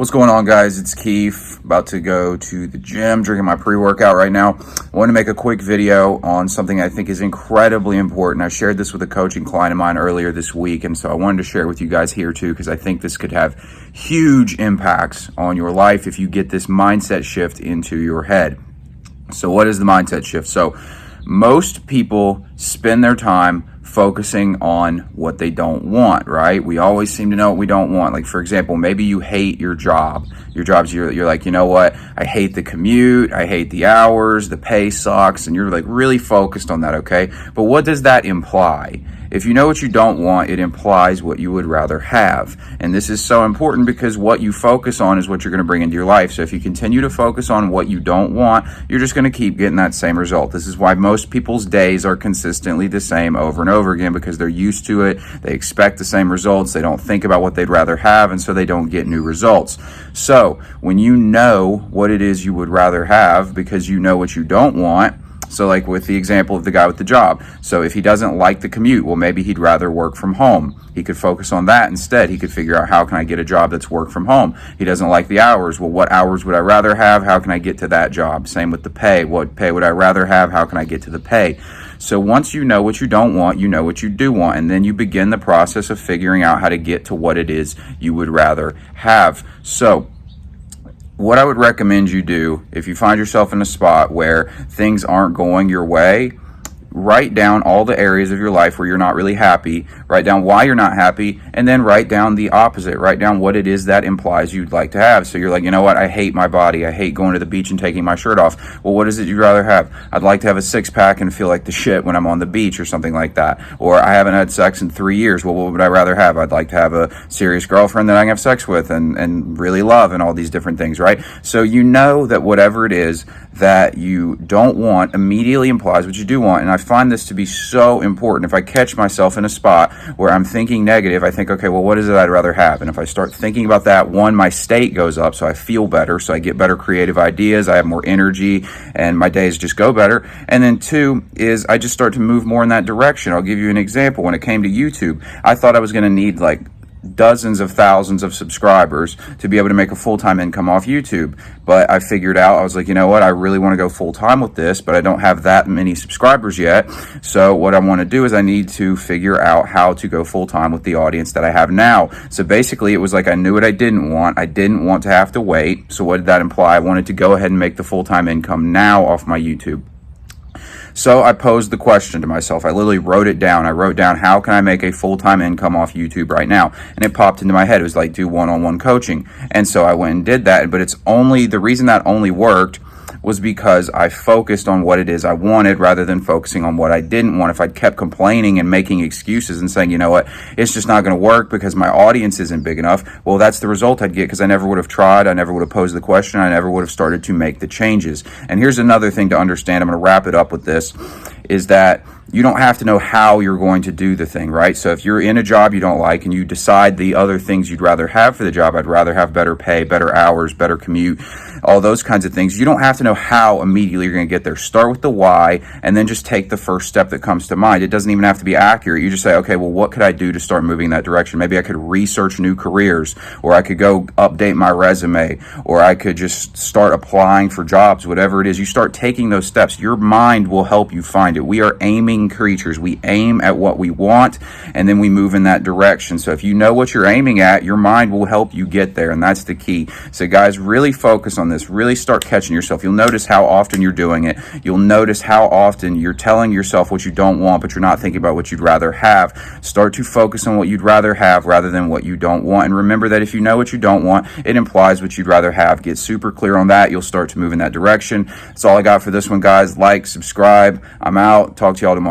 What's going on, guys? It's Keefe, about to go to the gym, drinking my pre-workout right now. I want to make a quick video on something I think is incredibly important. I shared this with a coaching client of mine earlier this week, and so I wanted to share it with you guys here too, because I think this could have huge impacts on your life if you get this mindset shift into your head. So what is the mindset shift? So most people spend their time focusing on what they don't want, right? We always seem to know what we don't want. Like, for example, maybe you hate your job. Your job's, you're like, you know what? I hate the commute. I hate the hours. The pay sucks. And you're like really focused on that, okay? But what does that imply? If you know what you don't want, it implies what you would rather have. And this is so important because what you focus on is what you're going to bring into your life. So if you continue to focus on what you don't want, you're just going to keep getting that same result. This is why most people's days are consistently the same over and over again, because they're used to it. They expect the same results. They don't think about what they'd rather have, and so they don't get new results. So when you know what it is you would rather have because you know what you don't want, so like with the example of the guy with the job. So if he doesn't like the commute, well, maybe he'd rather work from home. He could focus on that instead. He could figure out, how can I get a job that's work from home? He doesn't like the hours. Well, what hours would I rather have? How can I get to that job? Same with the pay. What pay would I rather have? How can I get to the pay? So once you know what you don't want, you know what you do want. And then you begin the process of figuring out how to get to what it is you would rather have. So what I would recommend you do if you find yourself in a spot where things aren't going your way, write down all the areas of your life where you're not really happy, write down why you're not happy, and then write down the opposite. Write down what it is that implies you'd like to have. So you're like, you know what, I hate my body. I hate going to the beach and taking my shirt off. Well, what is it you'd rather have? I'd like to have a six-pack and feel like the shit when I'm on the beach or something like that. Or I haven't had sex in 3 years. Well, what would I rather have? I'd like to have a serious girlfriend that I can have sex with and really love, and all these different things, right? So you know that whatever it is that you don't want immediately implies what you do want. And I find this to be so important. If I catch myself in a spot where I'm thinking negative, I think, okay, well, what is it I'd rather have? And if I start thinking about that, one, my state goes up, so I feel better, so I get better creative ideas, I have more energy, and my days just go better. And then two is I just start to move more in that direction. I'll give you an example. When it came to YouTube, I thought I was going to need like dozens of thousands of subscribers to be able to make a full-time income off YouTube. But I figured out, I was like, you know what, I really want to go full-time with this, but I don't have that many subscribers yet. So what I want to do is I need to figure out how to go full-time with the audience that I have now. So basically it was like I knew what I didn't want. I didn't want to have to wait. So what did that imply? I wanted to go ahead and make the full-time income now off my YouTube. So I posed the question to myself. I literally wrote it down. I wrote down, how can I make a full-time income off YouTube right now? And it popped into my head. It was like, do one-on-one coaching. And so I went and did that. But it's only, the reason that only worked was because I focused on what it is I wanted rather than focusing on what I didn't want. If I'd kept complaining and making excuses and saying, you know what, it's just not going to work because my audience isn't big enough, well, that's the result I'd get, because I never would have tried. I never would have posed the question. I never would have started to make the changes. And here's another thing to understand. I'm going to wrap it up with this, is that you don't have to know how you're going to do the thing, right? So if you're in a job you don't like and you decide the other things you'd rather have for the job, I'd rather have better pay, better hours, better commute, all those kinds of things. You don't have to know how immediately you're going to get there. Start with the why, and then just take the first step that comes to mind. It doesn't even have to be accurate. You just say, okay, well, what could I do to start moving in that direction? Maybe I could research new careers, or I could go update my resume, or I could just start applying for jobs, whatever it is. You start taking those steps. Your mind will help you find it. We are aiming creatures. We aim at what we want, and then we move in that direction. So if you know what you're aiming at, your mind will help you get there, and that's the key. So guys, really focus on this. Really start catching yourself. You'll notice how often you're doing it. You'll notice how often you're telling yourself what you don't want, but you're not thinking about what you'd rather have. Start to focus on what you'd rather have rather than what you don't want. And remember that if you know what you don't want, it implies what you'd rather have. Get super clear on that. You'll start to move in that direction. That's all I got for this one, guys. Like, subscribe. I'm out. Talk to y'all tomorrow.